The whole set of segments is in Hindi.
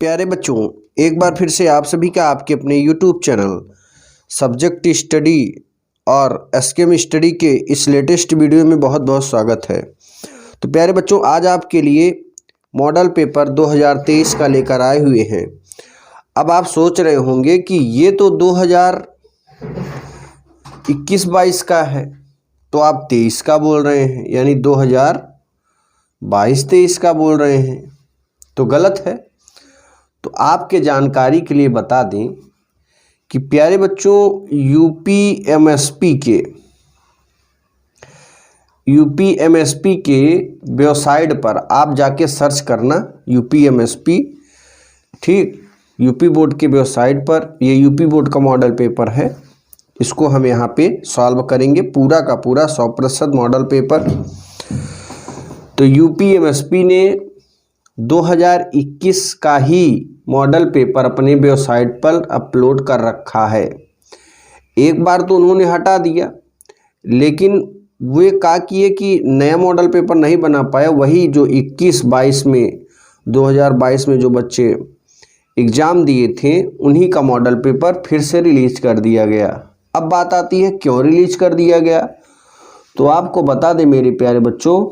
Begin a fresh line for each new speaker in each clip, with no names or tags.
प्यारे बच्चों, एक बार फिर से आप सभी का आपके अपने YouTube चैनल सब्जेक्ट स्टडी और एसकेएम स्टडी के इस लेटेस्ट वीडियो में बहुत बहुत स्वागत है। तो प्यारे बच्चों, आज आपके लिए मॉडल पेपर 2023 का लेकर आए हुए हैं। अब आप सोच रहे होंगे कि ये तो 2021-22 का है, तो आप 23 का बोल रहे हैं, यानी 2022-23 का बोल रहे हैं, तो गलत है। तो आपके जानकारी के लिए बता दें कि प्यारे बच्चों, यूपीएमएसपी के वेबसाइट पर आप जाके सर्च करना यूपीएमएसपी, ठीक। यूपी बोर्ड के वेबसाइट पर ये यूपी बोर्ड का मॉडल पेपर है, इसको हम यहाँ पे सॉल्व करेंगे, पूरा का पूरा 100% मॉडल पेपर। तो यूपीएमएसपी ने 2021 का ही मॉडल पेपर अपने वेबसाइट पर अपलोड कर रखा है। एक बार तो उन्होंने हटा दिया, लेकिन वे क्या किए कि नया मॉडल पेपर नहीं बना पाया। वही जो 21-22 में 2022 में जो बच्चे एग्ज़ाम दिए थे, उन्हीं का मॉडल पेपर फिर से रिलीज कर दिया गया। अब बात आती है क्यों रिलीज कर दिया गया। तो आपको बता दें मेरे प्यारे बच्चों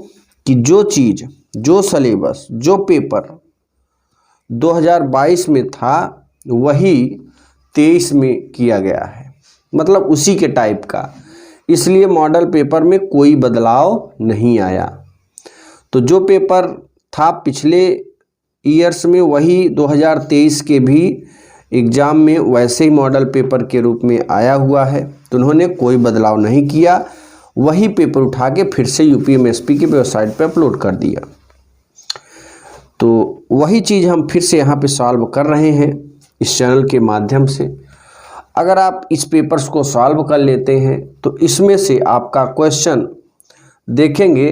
कि जो चीज़, जो सलेबस, जो पेपर 2022 में था वही 23 में किया गया है, मतलब उसी के टाइप का, इसलिए मॉडल पेपर में कोई बदलाव नहीं आया। तो जो पेपर था पिछले ईयर्स में, वही 2023 के भी एग्ज़ाम में वैसे ही मॉडल पेपर के रूप में आया हुआ है। तो उन्होंने कोई बदलाव नहीं किया, वही पेपर उठा के फिर से यूपीएमएसपी की वेबसाइट पे अपलोड कर दिया। तो वही चीज़ हम फिर से यहाँ पे सॉल्व कर रहे हैं इस चैनल के माध्यम से। अगर आप इस पेपर्स को सॉल्व कर लेते हैं तो इसमें से आपका क्वेश्चन देखेंगे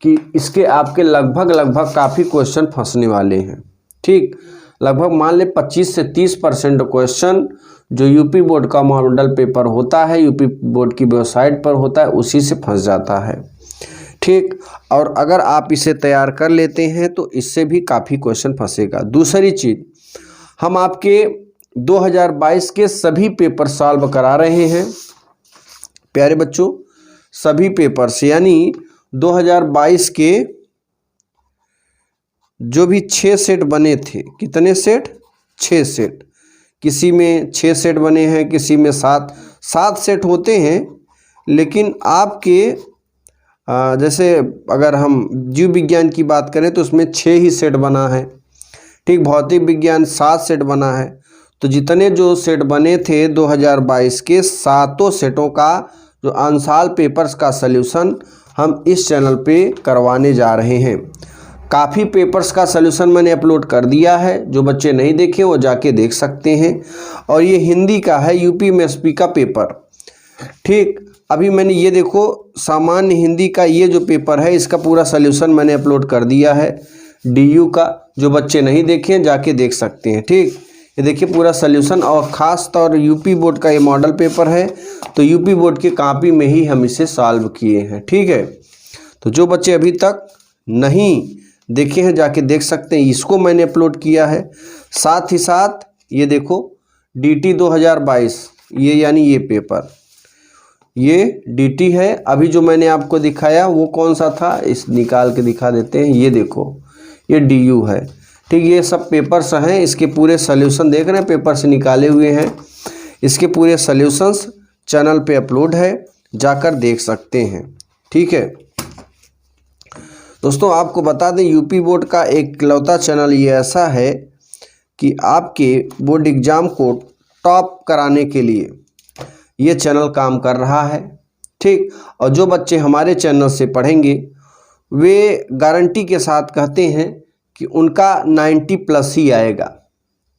कि इसके आपके लगभग काफ़ी क्वेश्चन फंसने वाले हैं, ठीक। लगभग मान ले 25 से 30% क्वेश्चन जो यूपी बोर्ड का मॉडल पेपर होता है, यूपी बोर्ड की वेबसाइट पर होता है, उसी से फंस जाता है, ठीक। और अगर आप इसे तैयार कर लेते हैं तो इससे भी काफ़ी क्वेश्चन फंसेगा। दूसरी चीज़, हम आपके 2022 के सभी पेपर सॉल्व करा रहे हैं प्यारे बच्चों, सभी पेपर्स, यानी 2022 के जो भी 6 सेट बने थे, कितने सेट? 6 सेट। किसी में 6 सेट बने हैं, किसी में 7 सेट होते हैं, लेकिन आपके जैसे अगर हम जीव विज्ञान की बात करें तो उसमें 6 ही सेट बना है, ठीक। भौतिक विज्ञान 7 सेट बना है। तो जितने जो सेट बने थे 2022 के, 7 सेटों का जो आंसर पेपर्स का सल्यूशन हम इस चैनल पे करवाने जा रहे हैं। काफ़ी पेपर्स का सल्यूशन मैंने अपलोड कर दिया है, जो बच्चे नहीं देखे वो जाके देख सकते हैं। और ये हिंदी का है, यूपीएमएसपी का पेपर, ठीक। अभी मैंने ये देखो, सामान्य हिंदी का ये जो पेपर है, इसका पूरा सल्यूशन मैंने अपलोड कर दिया है डीयू का। जो बच्चे नहीं देखे हैं जाके देख सकते हैं, ठीक। ये देखिए पूरा सल्यूशन, और ख़ास तौर यूपी बोर्ड का ये मॉडल पेपर है, तो यूपी बोर्ड की कॉपी में ही हम इसे सॉल्व किए हैं, ठीक है। तो जो बच्चे अभी तक नहीं देखे हैं जाके देख सकते हैं, इसको मैंने अपलोड किया है। साथ ही साथ ये देखो डीटी 2022, ये यानी ये पेपर, ये डीटी है। अभी जो मैंने आपको दिखाया वो कौन सा था, इस निकाल के दिखा देते हैं। ये देखो ये डीयू है, ठीक। ये सब पेपर्स हैं, इसके पूरे सॉल्यूशन देख रहे हैं, पेपर से निकाले हुए हैं। इसके पूरे सॉल्यूशंस चैनल पे अपलोड है, जाकर देख सकते हैं, ठीक है। दोस्तों आपको बता दें, यूपी बोर्ड का एक लौता चैनल ये ऐसा है कि आपके बोर्ड एग्ज़ाम को टॉप कराने के लिए ये चैनल काम कर रहा है, ठीक। और जो बच्चे हमारे चैनल से पढ़ेंगे वे गारंटी के साथ कहते हैं कि उनका 90+ ही आएगा,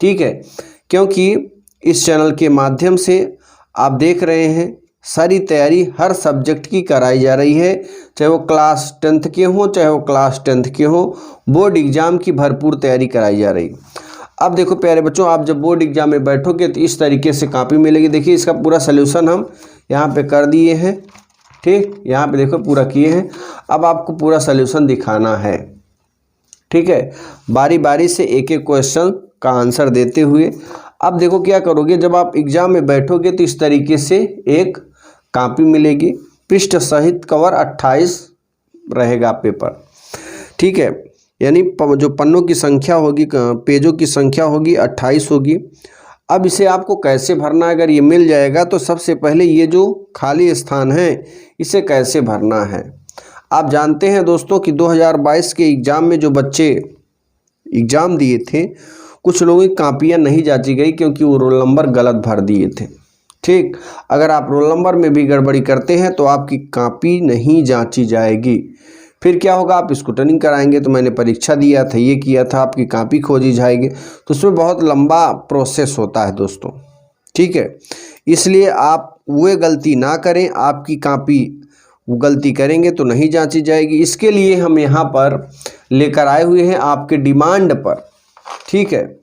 ठीक है। क्योंकि इस चैनल के माध्यम से आप देख रहे हैं सारी तैयारी हर सब्जेक्ट की कराई जा रही है, चाहे वो क्लास 10th के हों, चाहे वो क्लास 10th के हों, बोर्ड एग्ज़ाम की भरपूर तैयारी कराई जा रही। अब देखो प्यारे बच्चों, आप जब बोर्ड एग्ज़ाम में बैठोगे तो इस तरीके से कॉपी मिलेगी। देखिए इसका पूरा सल्यूशन हम यहाँ पे कर दिए हैं, ठीक। यहाँ पे देखो पूरा किए हैं। अब आपको पूरा सल्यूशन दिखाना है, ठीक है। बारी बारी से एक एक क्वेश्चन का आंसर देते हुए। अब देखो क्या करोगे, जब आप एग्जाम में बैठोगे तो इस तरीके से एक कॉपी मिलेगी, पृष्ठ सहित कवर 28 रहेगा पेपर, ठीक है। यानी जो पन्नों की संख्या होगी, पेजों की संख्या होगी 28 होगी। अब इसे आपको कैसे भरना है, अगर ये मिल जाएगा तो सबसे पहले ये जो खाली स्थान है इसे कैसे भरना है। आप जानते हैं दोस्तों कि 2022 के एग्ज़ाम में जो बच्चे एग्ज़ाम दिए थे, कुछ लोगों की कापियाँ नहीं जांची गई क्योंकि वो रोल नंबर गलत भर दिए थे, ठीक। अगर आप रोल नंबर में भी गड़बड़ी करते हैं तो आपकी कॉपी नहीं जांची जाएगी। फिर क्या होगा, आप स्क्रूटनिंग कराएंगे तो मैंने परीक्षा दिया था, ये किया था, आपकी कॉपी खोजी जाएगी, तो उसमें बहुत लंबा प्रोसेस होता है दोस्तों, ठीक है। इसलिए आप वो गलती ना करें, आपकी कॉपी वो गलती करेंगे तो नहीं जांची जाएगी। इसके लिए हम यहाँ पर लेकर आए हुए हैं आपके डिमांड पर, ठीक है,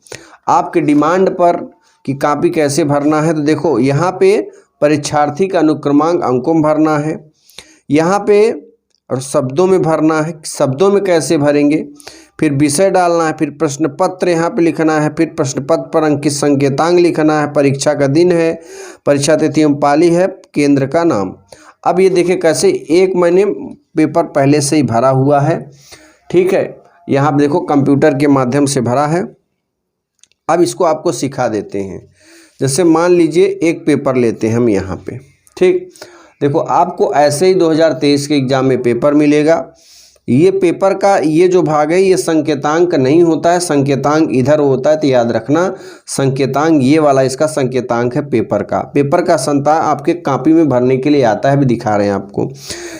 आपके डिमांड पर कि कॉपी कैसे भरना है। तो देखो यहाँ पे परीक्षार्थी का अनुक्रमांक अंकों में भरना है, यहाँ पे और शब्दों में भरना है। शब्दों में कैसे भरेंगे, फिर विषय डालना है, फिर प्रश्न पत्र यहाँ पे लिखना है, फिर प्रश्न पत्र पर अंकित संकेतांक लिखना है, परीक्षा का दिन है, परीक्षा तिथि एवं पाली है, केंद्र का नाम। अब ये देखिए कैसे, एक मैंने पेपर पहले से ही भरा हुआ है, ठीक है। यहाँ देखो कंप्यूटर के माध्यम से भरा है। अब इसको आपको सिखा देते हैं। जैसे मान लीजिए एक पेपर लेते हैं हम यहाँ पे, ठीक। देखो आपको ऐसे ही 2023 के एग्ज़ाम में पेपर मिलेगा। ये पेपर का ये जो भाग है ये संकेतांक नहीं होता है, संकेतांक इधर होता है, तो याद रखना संकेतांक ये वाला इसका संकेतांक है पेपर का। पेपर का संता आपके कॉपी में भरने के लिए आता है, भी दिखा रहे हैं आपको,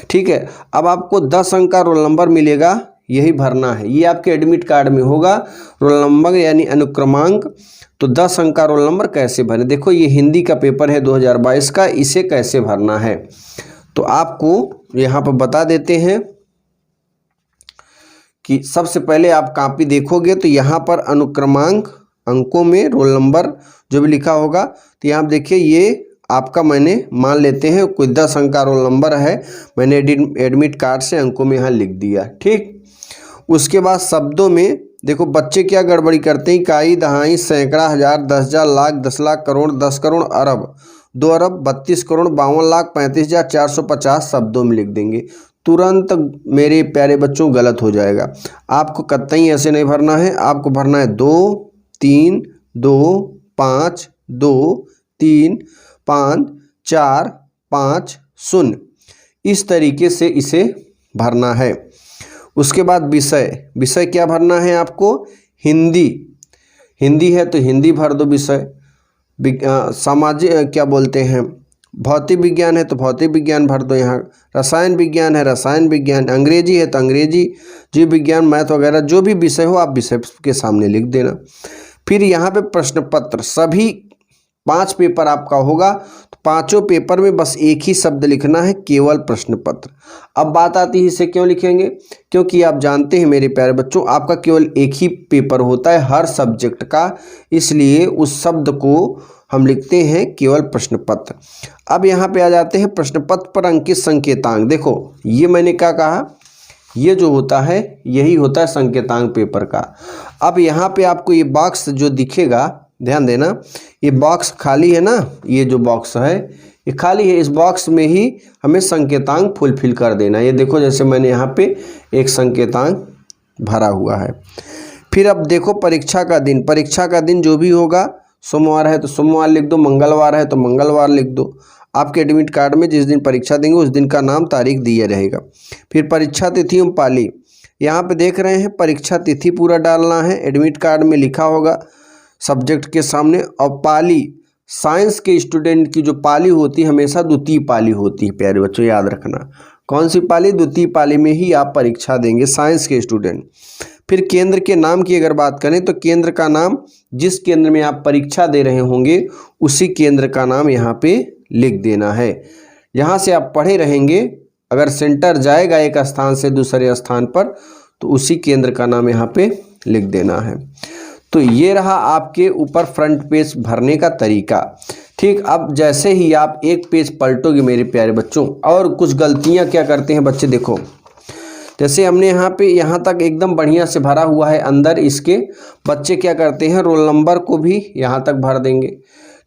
ठीक है। अब आपको 10 अंक का रोल नंबर मिलेगा, यही भरना है। ये आपके एडमिट कार्ड में होगा रोल नंबर यानी अनुक्रमांक। तो 10 अंक का रोल नंबर कैसे भरें, देखो ये हिंदी का पेपर है 2022 का, इसे कैसे भरना है तो आपको यहाँ पर बता देते हैं कि सबसे पहले आप कॉपी देखोगे तो यहाँ पर अनुक्रमांक अंकों में रोल नंबर जो भी लिखा होगा, तो यहाँ देखिए ये आपका मैंने मान लेते हैं कोई 10 अंक का रोल नंबर है, मैंने एडमिट कार्ड से अंकों में यहाँ लिख दिया, ठीक। उसके बाद शब्दों में देखो बच्चे क्या गड़बड़ी करते हैं, इकाई, दहाई, सैकड़ा, हजार, 10,000, लाख, 10 लाख, करोड़, 10 करोड़, अरब, 2 अरब, 32 करोड़, 52 लाख, 35,450 शब्दों में लिख देंगे। तुरंत मेरे प्यारे बच्चों गलत हो जाएगा। आपको कतई ऐसे नहीं भरना है, आपको भरना है 2 3 2 5 2 3 5 4 5 0, इस तरीके से इसे भरना है। उसके बाद विषय क्या भरना है आपको, हिंदी है तो हिंदी भर दो विषय, सामाजिक क्या बोलते हैं भौतिक विज्ञान है तो भौतिक विज्ञान भर दो, यहाँ रसायन विज्ञान है रसायन विज्ञान, अंग्रेजी है तो अंग्रेजी, जीव विज्ञान, मैथ वगैरह जो भी विषय हो आप विषय के सामने लिख देना। फिर यहाँ पे प्रश्न पत्र, सभी 5 पेपर आपका होगा तो 5 पेपर में बस एक ही शब्द लिखना है, केवल प्रश्न पत्र। अब बात आती है इसे क्यों लिखेंगे, क्योंकि आप जानते हैं मेरे प्यारे बच्चों आपका केवल एक ही पेपर होता है हर सब्जेक्ट का, इसलिए उस शब्द को हम लिखते हैं केवल प्रश्न पत्र। अब यहाँ पे आ जाते हैं प्रश्न पत्र पर अंकित संकेतांक। देखो ये मैंने क्या कहा, ये जो होता है यही होता है संकेतांक पेपर का। अब यहाँ पे आपको ये बॉक्स जो दिखेगा, ध्यान देना, ये बॉक्स खाली है ना, ये जो बॉक्स है ये खाली है, इस बॉक्स में ही हमें संकेतांक फुलफिल कर देना। ये देखो जैसे मैंने यहाँ पे एक संकेतांक भरा हुआ है। फिर अब देखो परीक्षा का दिन, परीक्षा का दिन जो भी होगा, सोमवार है तो सोमवार लिख दो, मंगलवार है तो मंगलवार लिख दो। आपके एडमिट कार्ड में जिस दिन परीक्षा देंगे उस दिन का नाम तारीख दिया रहेगा। फिर परीक्षा तिथि एवं पाली, यहाँ पे देख रहे हैं परीक्षा तिथि पूरा डालना है, एडमिट कार्ड में लिखा होगा सब्जेक्ट के सामने। और पाली, साइंस के स्टूडेंट की जो पाली होती है हमेशा द्वितीय पाली होती है प्यारे बच्चों, याद रखना। कौन सी पाली, द्वितीय पाली में ही आप परीक्षा देंगे साइंस के स्टूडेंट। फिर केंद्र के नाम की अगर बात करें तो केंद्र का नाम जिस केंद्र में आप परीक्षा दे रहे होंगे उसी केंद्र का नाम यहाँ पे लिख देना है। जहाँ से आप पढ़े रहेंगे अगर सेंटर जाएगा एक स्थान से दूसरे स्थान पर तो उसी केंद्र का नाम यहाँ पे लिख देना है। तो ये रहा आपके ऊपर फ्रंट पेज भरने का तरीका, ठीक। अब जैसे ही आप एक पेज पलटोगे मेरे प्यारे बच्चों, और कुछ गलतियाँ क्या करते हैं बच्चे, देखो जैसे हमने यहाँ पे यहाँ तक एकदम बढ़िया से भरा हुआ है अंदर, इसके बच्चे क्या करते हैं, रोल नंबर को भी यहाँ तक भर देंगे।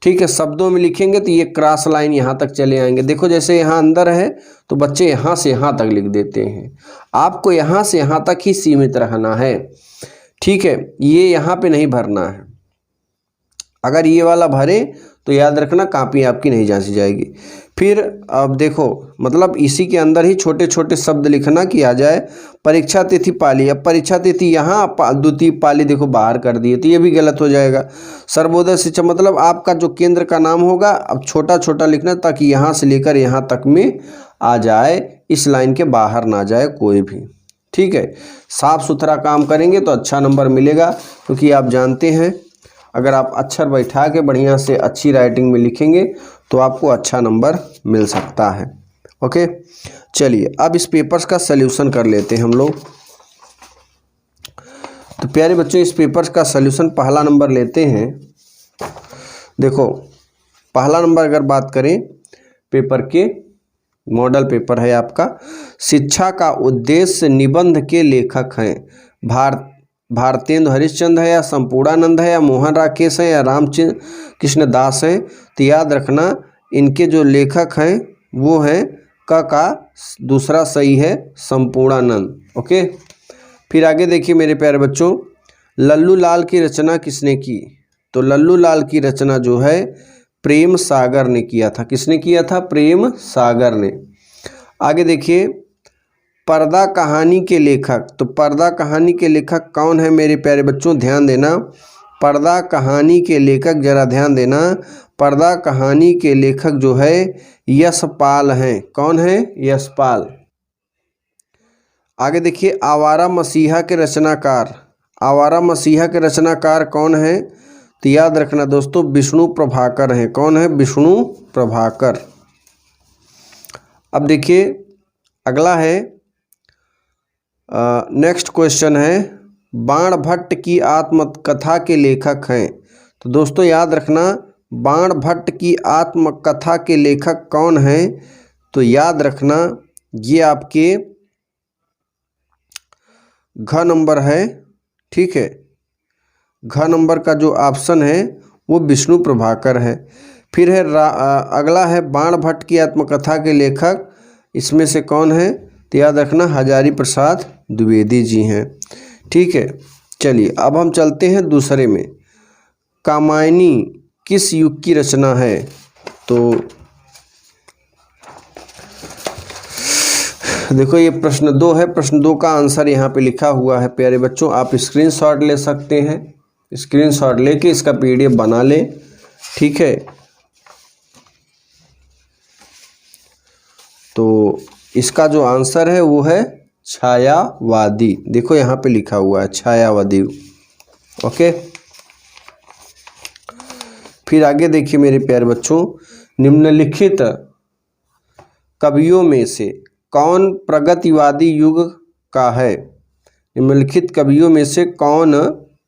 ठीक है, शब्दों में लिखेंगे तो ये क्रॉस लाइन यहाँ तक चले आएंगे। देखो जैसे यहाँ अंदर है तो बच्चे यहाँ से यहाँ तक लिख देते हैं। आपको यहाँ से यहाँ तक ही सीमित रहना है। ठीक है, ये यहाँ पे नहीं भरना है। अगर ये वाला भरे तो याद रखना कॉपी आपकी नहीं जांची जाएगी। फिर अब देखो, मतलब इसी के अंदर ही छोटे छोटे शब्द लिखना कि आ जाए परीक्षा तिथि पाली। अब परीक्षा तिथि यहाँ द्वितीय पाली देखो बाहर कर दिए तो ये भी गलत हो जाएगा। सर्वोदय शिक्षा मतलब आपका जो केंद्र का नाम होगा अब छोटा छोटा लिखना ताकि यहाँ से लेकर यहाँ तक में आ जाए, इस लाइन के बाहर ना जाए कोई भी। ठीक है, साफ सुथरा काम करेंगे तो अच्छा नंबर मिलेगा, क्योंकि आप जानते हैं अगर आप अक्षर बैठा के बढ़िया से अच्छी राइटिंग में लिखेंगे तो आपको अच्छा नंबर मिल सकता है। ओके, चलिए अब इस पेपर्स का सल्यूशन कर लेते हैं हम लोग। तो प्यारे बच्चों, इस पेपर्स का सल्यूशन पहला नंबर लेते हैं। देखो पहला नंबर अगर बात करें पेपर के, मॉडल पेपर है आपका, शिक्षा का उद्देश्य निबंध के लेखक हैं भारतेंदु हरिश्चंद्र है या संपूर्णानंद है या मोहन राकेश है या रामचंद्र कृष्ण दास हैं। तो याद रखना इनके जो लेखक हैं वो हैं का दूसरा सही है संपूर्णानंद। ओके, फिर आगे देखिए मेरे प्यारे बच्चों, लल्लू लाल की रचना किसने की? तो लल्लू लाल की रचना जो है प्रेम सागर ने किया था। किसने किया था? प्रेम सागर ने। आगे देखिए, पर्दा कहानी के लेखक। तो पर्दा कहानी के लेखक कौन है मेरे प्यारे बच्चों? ध्यान देना, पर्दा कहानी के लेखक जरा ध्यान देना, पर्दा कहानी के लेखक जो है यशपाल हैं। कौन है? यशपाल। आगे देखिए, आवारा मसीहा के रचनाकार। आवारा मसीहा के रचनाकार कौन है? तो याद रखना दोस्तों विष्णु प्रभाकर हैं। कौन है? विष्णु प्रभाकर। अब देखिए अगला है, नेक्स्ट क्वेश्चन है, बाण भट्ट की आत्मकथा के लेखक हैं। तो दोस्तों याद रखना बाण भट्ट की आत्मकथा के लेखक कौन हैं? तो याद रखना ये आपके घ नंबर है। ठीक है, घ नंबर का जो ऑप्शन है वो विष्णु प्रभाकर है। फिर है अगला है बाण भट्ट की आत्मकथा के लेखक, इसमें से कौन है? तो याद रखना हजारी प्रसाद द्विवेदी जी हैं। ठीक है, चलिए अब हम चलते हैं दूसरे में, कामायनी किस युग की रचना है? तो देखो ये प्रश्न 2 है। प्रश्न 2 का आंसर यहाँ पे लिखा हुआ है प्यारे बच्चों, आप स्क्रीनशॉट ले सकते हैं। स्क्रीनशॉट लेके इसका पीडीएफ बना लें। ठीक है, तो इसका जो आंसर है वो है छायावादी। देखो यहाँ पे लिखा हुआ है छायावादी। ओके, फिर आगे देखिए मेरे प्यारे बच्चों, निम्नलिखित कवियों में से कौन प्रगतिवादी युग का है? निम्नलिखित कवियों में से कौन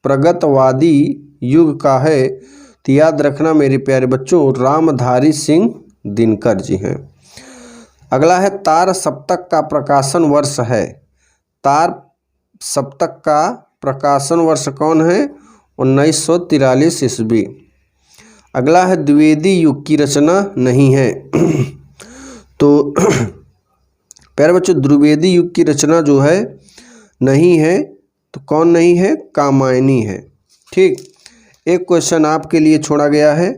प्रगतिवादी युग का है? तो याद रखना मेरे प्यारे बच्चों रामधारी सिंह दिनकर जी हैं। अगला है, तार सप्तक का प्रकाशन वर्ष है। तार सप्तक का प्रकाशन वर्ष कौन है? 1943 ईस्वी। अगला है, द्विवेदी युग की रचना नहीं है। तो प्यारे बच्चों द्विवेदी युग की रचना जो है नहीं है, तो कौन नहीं है? कामायनी है। ठीक, एक क्वेश्चन आपके लिए छोड़ा गया है,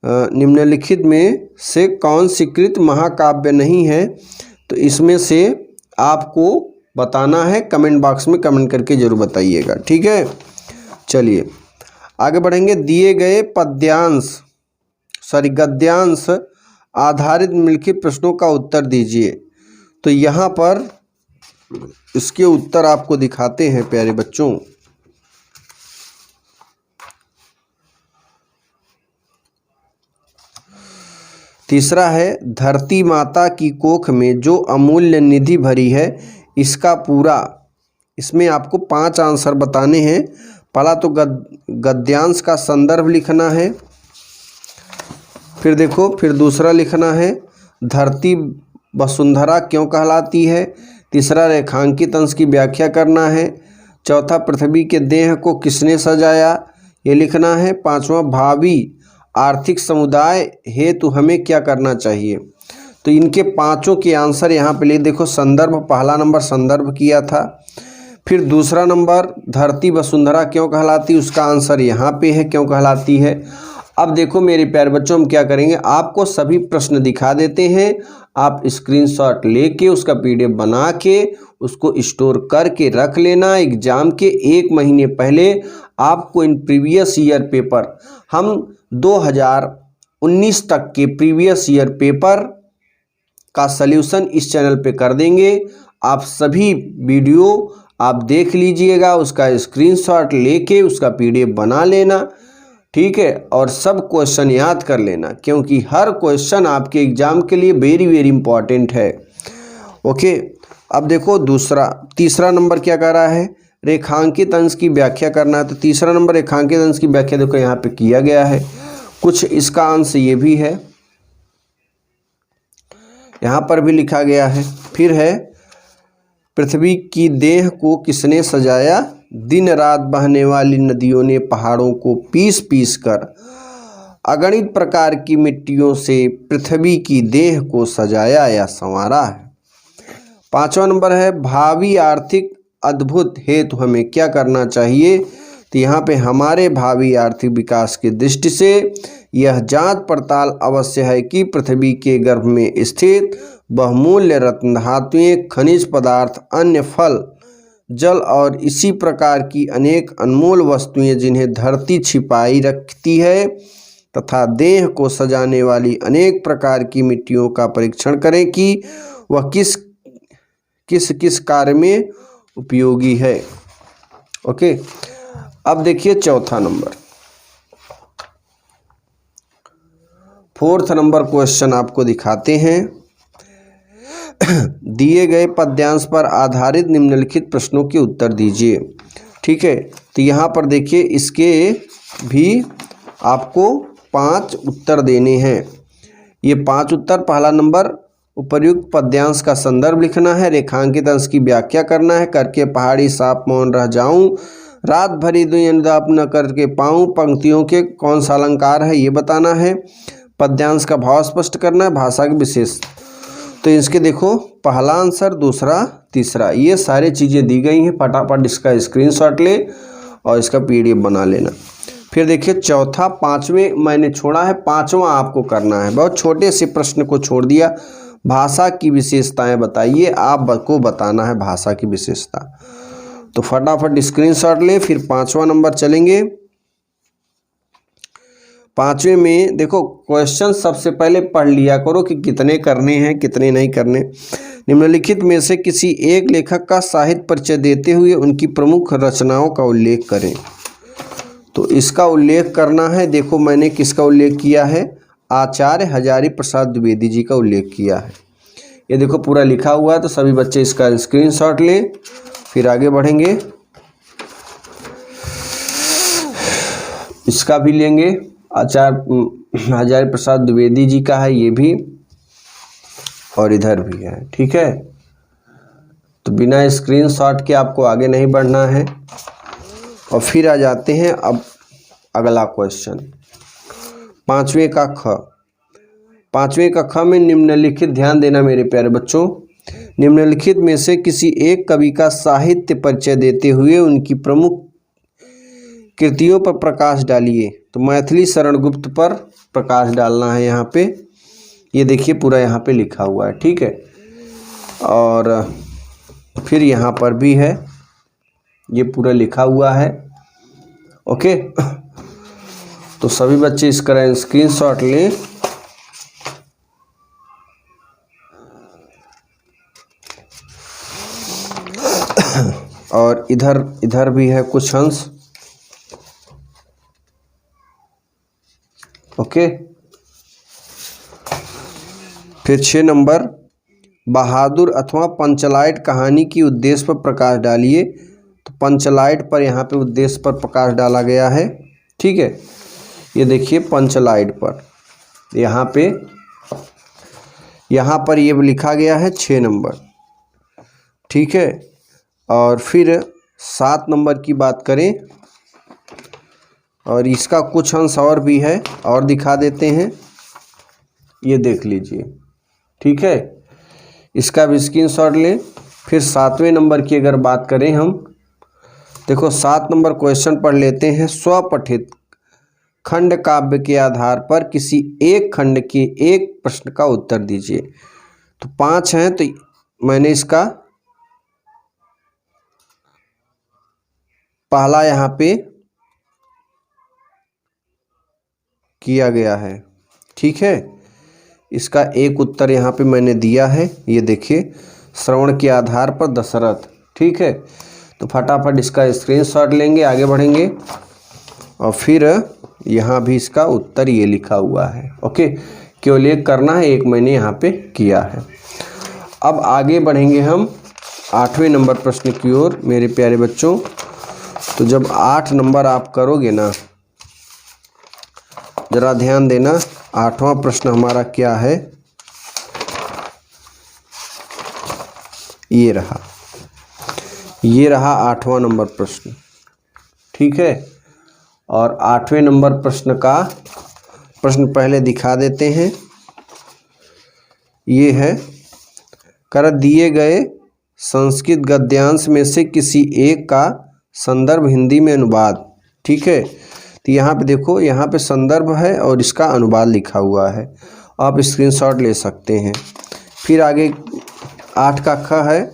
निम्नलिखित में से कौन स्वीकृत महाकाव्य नहीं है? तो इसमें से आपको बताना है, कमेंट बॉक्स में कमेंट करके जरूर बताइएगा। ठीक है, चलिए आगे बढ़ेंगे। दिए गए गद्यांश आधारित निम्नलिखित प्रश्नों का उत्तर दीजिए। तो यहाँ पर इसके उत्तर आपको दिखाते हैं प्यारे बच्चों। तीसरा है, धरती माता की कोख में जो अमूल्य निधि भरी है इसका पूरा, इसमें आपको 5 आंसर बताने हैं। पहला तो गद्यांश का संदर्भ लिखना है। फिर देखो, फिर दूसरा लिखना है धरती वसुंधरा क्यों कहलाती है। तीसरा रेखांकित अंश की व्याख्या करना है। चौथा पृथ्वी के देह को किसने सजाया, ये लिखना है। पांचवा भावी आर्थिक समुदाय हेतु हमें क्या करना चाहिए। तो इनके पांचों के आंसर यहाँ पे ले देखो। संदर्भ, पहला नंबर संदर्भ किया था। फिर दूसरा नंबर धरती वसुंधरा क्यों कहलाती, उसका आंसर यहाँ पे है, क्यों कहलाती है। अब देखो मेरे प्यारे बच्चों, हम क्या करेंगे, आपको सभी प्रश्न दिखा देते हैं। आप स्क्रीनशॉट लेके उसका पीडीएफ बना के उसको स्टोर करके रख लेना। एग्जाम के 1 महीने पहले आपको इन प्रीवियस ईयर पेपर, हम 2019 तक के प्रीवियस ईयर पेपर का सल्यूशन इस चैनल पे कर देंगे। आप सभी वीडियो आप देख लीजिएगा, उसका स्क्रीनशॉट लेके उसका पीडीएफ बना लेना, ठीक है। और सब क्वेश्चन याद कर लेना, क्योंकि हर क्वेश्चन आपके एग्जाम के लिए वेरी वेरी इंपॉर्टेंट है। ओके, अब देखो तीसरा नंबर क्या कर रहा है, रेखांकित अंश की व्याख्या करना है। तो तीसरा नंबर रेखांकित अंश की व्याख्या देखो यहाँ पे किया गया है। कुछ इसका अंश ये भी है, यहाँ पर भी लिखा गया है। फिर है पृथ्वी की देह को किसने सजाया, दिन रात बहने वाली नदियों ने पहाड़ों को पीस पीस कर अगणित प्रकार की मिट्टियों से पृथ्वी की देह को सजाया या संवारा है। पांचवा नंबर है भावी आर्थिक अद्भुत हेतु हमें क्या करना चाहिए। तो यहाँ पे हमारे भावी आर्थिक विकास की दृष्टि से यह जांच पड़ताल अवश्य है कि पृथ्वी के गर्भ में स्थित बहुमूल्य रत्न धातुएं, खनिज पदार्थ, अन्य फल, जल और इसी प्रकार की अनेक अनमोल वस्तुएं जिन्हें धरती छिपाई रखती है तथा देह को सजाने वाली अनेक प्रकार की मिट्टियों का परीक्षण करें कि वह किस किस किस कार्य में उपयोगी है। ओके, अब देखिए चौथा नंबर, 4th नंबर क्वेश्चन आपको दिखाते हैं। दिए गए पद्यांश पर आधारित निम्नलिखित प्रश्नों के उत्तर दीजिए। ठीक है, तो यहाँ पर देखिए इसके भी आपको 5 उत्तर देने हैं। ये 5 उत्तर, पहला नंबर उपर्युक्त पद्यांश का संदर्भ लिखना है, रेखांकित अंश की व्याख्या करना है, करके पहाड़ी साफ मौन रह जाऊं, रात भरी दुनिया अनुताप न करके पाऊं, पंक्तियों के कौन सा अलंकार है ये बताना है, पद्यांश का भाव स्पष्ट करना है, भाषा की विशेष। तो इसके देखो पहला आंसर, दूसरा, तीसरा, ये सारी चीज़ें दी गई हैं। फटाफट इसका स्क्रीनशॉट ले और इसका पीडीएफ बना लेना। फिर देखिए चौथा, 5वें मैंने छोड़ा है, 5वां आपको करना है। बहुत छोटे से प्रश्न को छोड़ दिया। भाषा की विशेषताएं बताइए, आपको बताना है भाषा की विशेषता। तो फटाफट स्क्रीनशॉट ले, फिर 5वां नंबर चलेंगे। 5वें में देखो क्वेश्चन सबसे पहले पढ़ लिया करो कि कितने करने हैं कितने नहीं करने। निम्नलिखित में से किसी एक लेखक का साहित्य परिचय देते हुए उनकी प्रमुख रचनाओं का उल्लेख करें। तो इसका उल्लेख करना है। देखो मैंने किसका उल्लेख किया है, आचार्य हजारी प्रसाद द्विवेदी जी का उल्लेख किया है। ये देखो पूरा लिखा हुआ है, तो सभी बच्चे इसका स्क्रीनशॉट लें। फिर आगे बढ़ेंगे, इसका भी लेंगे, आचार्य हजारी प्रसाद द्विवेदी जी का है ये भी, और इधर भी है। ठीक है, तो बिना स्क्रीनशॉट के आपको आगे नहीं बढ़ना है। और फिर आ जाते हैं अब अगला क्वेश्चन, 5वें का ख। 5वें का ख में निम्नलिखित, ध्यान देना मेरे प्यारे बच्चों, निम्नलिखित में से किसी एक कवि का साहित्य परिचय देते हुए उनकी प्रमुख कृतियों पर प्रकाश डालिए। तो मैथिली शरण गुप्त पर प्रकाश डालना है यहाँ पे। ये देखिए पूरा यहाँ पे लिखा हुआ है। ठीक है, और फिर यहाँ पर भी है, ये पूरा लिखा हुआ है। ओके, तो सभी बच्चे इसका स्क्रीनशॉट लें। और इधर भी है कुछ अंश। ओके, फिर 6 नंबर, बहादुर अथवा पंचलाइट कहानी की उद्देश्य पर प्रकाश डालिए। तो पंचलाइट पर यहाँ पे उद्देश्य पर प्रकाश डाला गया है। ठीक है, ये देखिए पंचलाइट पर यहाँ पर ये लिखा गया है 6 नंबर। ठीक है। और फिर 7 नंबर की बात करें, और इसका कुछ अंश और भी है और दिखा देते हैं, ये देख लीजिए। ठीक है, इसका भी स्क्रीनशॉट लें। फिर 7वें नंबर की अगर बात करें हम, देखो 7 नंबर क्वेश्चन पढ़ लेते हैं। स्वपठित खंड काव्य के आधार पर किसी एक खंड के एक प्रश्न का उत्तर दीजिए। तो 5 हैं, तो मैंने इसका पहला यहाँ पे किया गया है। ठीक है, इसका एक उत्तर यहाँ पे मैंने दिया है, ये देखिए, श्रवण के आधार पर दशरथ। ठीक है, तो फटाफट इसका स्क्रीनशॉट लेंगे, आगे बढ़ेंगे। और फिर यहाँ भी इसका उत्तर ये लिखा हुआ है। ओके, केवल एक करना है, एक मैंने यहाँ पे किया है। अब आगे बढ़ेंगे हम 8वें नंबर प्रश्न की ओर मेरे प्यारे बच्चों। तो जब 8 नंबर आप करोगे ना, जरा ध्यान देना। 8वां प्रश्न हमारा क्या है, ये रहा 8वां नंबर प्रश्न। ठीक है, और 8वें नंबर प्रश्न का प्रश्न पहले दिखा देते हैं। ये है, कर दिए गए संस्कृत गद्यांश में से किसी एक का संदर्भ हिंदी में अनुवाद। ठीक है, तो यहाँ पे देखो, यहाँ पे संदर्भ है और इसका अनुवाद लिखा हुआ है, आप स्क्रीनशॉट ले सकते हैं। फिर आगे 8 का ख है,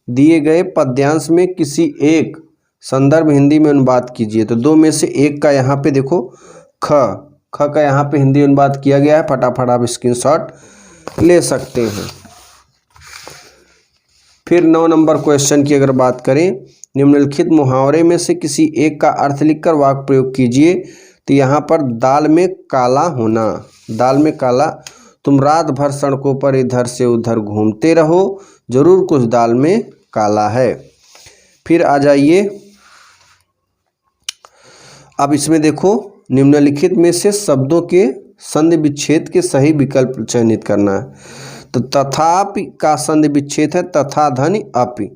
दिए गए पद्यांश में किसी एक संदर्भ हिंदी में अनुवाद कीजिए। तो 2 में से एक का यहाँ पे देखो ख का यहाँ पे हिंदी अनुवाद किया गया है, फटाफट आप स्क्रीनशॉट ले सकते हैं। फिर 9 नंबर क्वेश्चन की अगर बात करें, निम्नलिखित मुहावरे में से किसी एक का अर्थ लिखकर वाक्य प्रयोग कीजिए। तो यहाँ पर दाल में काला होना, दाल में काला, तुम रात भर सड़कों पर इधर से उधर घूमते रहो, जरूर कुछ दाल में काला है। फिर आ जाइए, अब इसमें देखो, निम्नलिखित में से शब्दों के संधि विच्छेद के सही विकल्प चयनित करना है। तो तथापि का संधि विच्छेद है तथा धन अपि।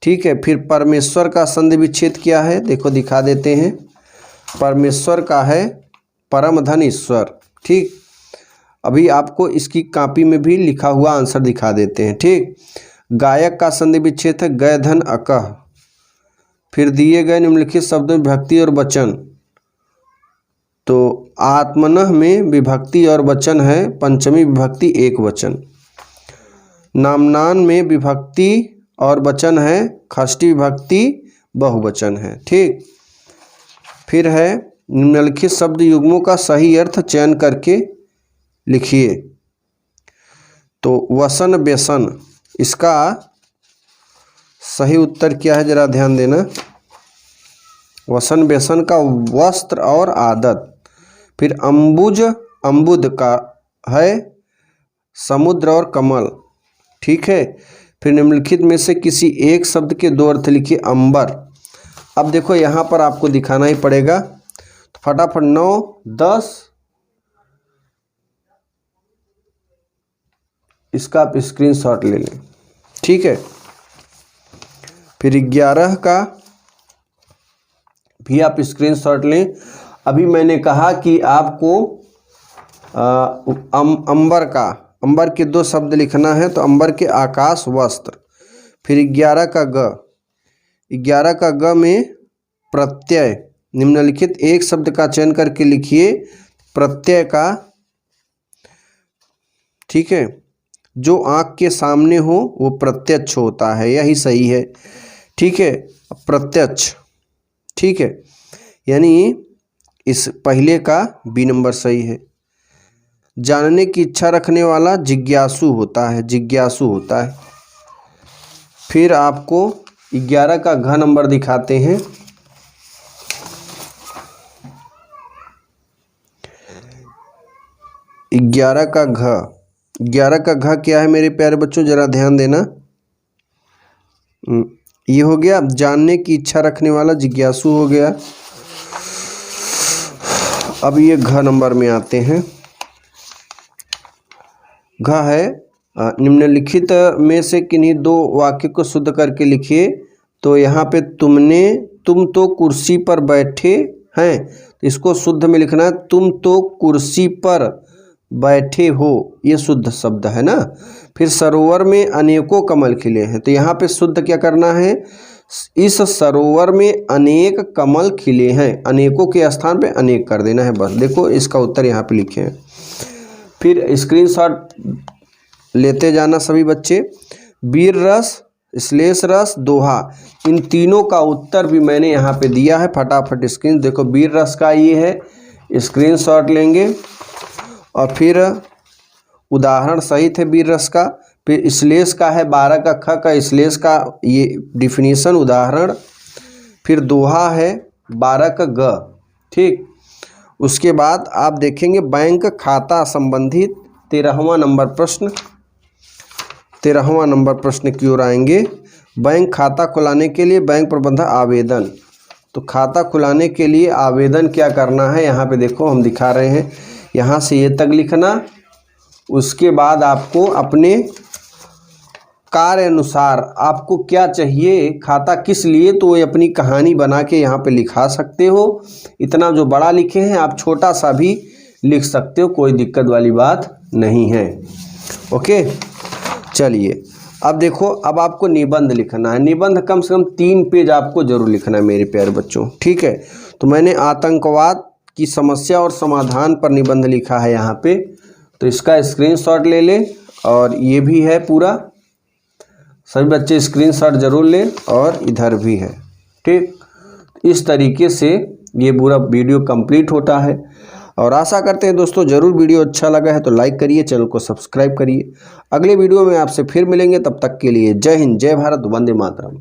ठीक है, फिर परमेश्वर का संधि विच्छेद क्या है, देखो दिखा देते हैं। परमेश्वर का है परम धन ईश्वर। ठीक, अभी आपको इसकी कॉपी में भी लिखा हुआ आंसर दिखा देते हैं। ठीक, गायक का संधि विच्छेद है गय धन अकह। फिर दिए गए निम्नलिखित शब्दों में विभक्ति और वचन, तो आत्मनः में विभक्ति और वचन है पंचमी विभक्ति एक वचन। नामनान में विभक्ति और वचन है षष्ठी विभक्ति बहुवचन है। ठीक, फिर है निम्नलिखित शब्द युग्मों का सही अर्थ चयन करके लिखिए। तो वसन व्यसन, इसका सही उत्तर क्या है, जरा ध्यान देना। वसन व्यसन का वस्त्र और आदत। फिर अम्बुज अम्बुद का है समुद्र और कमल। ठीक है, फिर निम्नलिखित में से किसी एक शब्द के 2 अर्थ लिखिए। अंबर, अब देखो यहाँ पर आपको दिखाना ही पड़ेगा, तो फटाफट 9, 10 इसका आप स्क्रीनशॉट ले लें। ठीक है, फिर 11 का भी आप स्क्रीनशॉट लें। अभी मैंने कहा कि आपको अंबर के 2 शब्द लिखना है, तो अंबर के आकाश वस्त्र। फिर 11 का ग में प्रत्यय, निम्नलिखित एक शब्द का चयन करके लिखिए प्रत्यय का। ठीक है, जो आँख के सामने हो वो प्रत्यक्ष होता है, यही सही है। ठीक है, प्रत्यक्ष। ठीक है, यानी इस पहले का बी नंबर सही है। जानने की इच्छा रखने वाला जिज्ञासु होता है, जिज्ञासु होता है। फिर आपको 11 का घ नंबर दिखाते हैं। ग्यारह का घ क्या है मेरे प्यारे बच्चों, जरा ध्यान देना। ये हो गया जानने की इच्छा रखने वाला, जिज्ञासु हो गया। अब ये घ नंबर में आते हैं। घ है निम्नलिखित में से किन्हीं दो वाक्य को शुद्ध करके लिखिए। तो यहाँ पे तुम तो कुर्सी पर बैठे हैं, तो इसको शुद्ध में लिखना है, तुम तो कुर्सी पर बैठे हो, ये शुद्ध शब्द है ना। फिर सरोवर में अनेकों कमल खिले हैं, तो यहाँ पे शुद्ध क्या करना है, इस सरोवर में अनेक कमल खिले हैं, अनेकों के स्थान पे अनेक कर देना है बस। देखो इसका उत्तर यहाँ पे लिखे हैं। फिर स्क्रीनशॉट लेते जाना सभी बच्चे। वीर रस, श्लेष रस, दोहा, इन तीनों का उत्तर भी मैंने यहाँ पे दिया है। फटाफट स्क्रीन देखो, वीर रस का ये है, स्क्रीनशॉट लेंगे और फिर उदाहरण सहित है वीर रस का। फिर श्लेष का है 12 का ख का श्लेष का ये डिफिनीशन उदाहरण। फिर दोहा है 12 का ग, ठीक। उसके बाद आप देखेंगे बैंक खाता संबंधित 13वां नंबर प्रश्न की ओर आएंगे। बैंक खाता खुलाने के लिए बैंक प्रबंधक आवेदन, तो खाता खुलाने के लिए आवेदन क्या करना है, यहाँ पे देखो हम दिखा रहे हैं, यहाँ से ये तक लिखना। उसके बाद आपको अपने कार्य अनुसार आपको क्या चाहिए, खाता किस लिए, तो ये अपनी कहानी बना के यहाँ पे लिखा सकते हो। इतना जो बड़ा लिखे हैं आप छोटा सा भी लिख सकते हो, कोई दिक्कत वाली बात नहीं है। ओके, चलिए अब देखो, अब आपको निबंध लिखना है। निबंध कम से कम 3 पेज आपको जरूर लिखना है मेरे प्यारे बच्चों, ठीक है। तो मैंने आतंकवाद की समस्या और समाधान पर निबंध लिखा है यहाँ पे, तो इसका स्क्रीनशॉट ले ले। और ये भी है पूरा, सभी बच्चे स्क्रीनशॉट जरूर ले, और इधर भी है, ठीक। इस तरीके से ये पूरा वीडियो कंप्लीट होता है। और आशा करते हैं दोस्तों ज़रूर वीडियो अच्छा लगा है तो लाइक करिए, चैनल को सब्सक्राइब करिए। अगले वीडियो में आपसे फिर मिलेंगे, तब तक के लिए जय हिंद, जय भारत, वंदे मातरम।